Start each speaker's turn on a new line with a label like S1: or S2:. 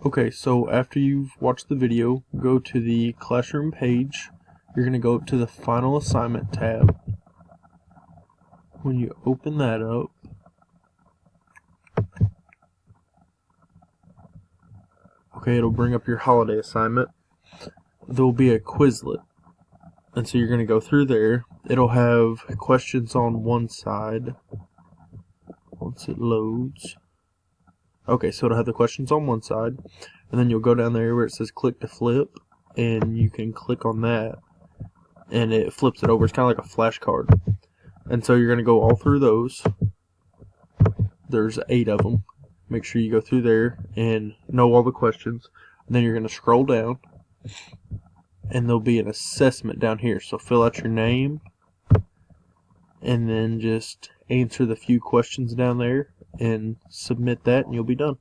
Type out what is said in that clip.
S1: Okay, so after you've watched the video, go to the classroom page. You're going to go up to the final assignment tab. When you open that up, okay, it'll bring up your holiday assignment. There'll be a Quizlet. And so you're going to go through there. It'll have questions on one side once it loads. Okay, so it'll have the questions on one side, and then you'll go down there where it says click to flip, and you can click on that, and it flips it over. It's kind of like a flashcard. And so you're going to go all through those. There's 8 of them. Make sure you go through there and know all the questions. And then you're going to scroll down, and there'll be an assessment down here. So fill out your name, and then just answer the few questions down there and submit that, and you'll be done.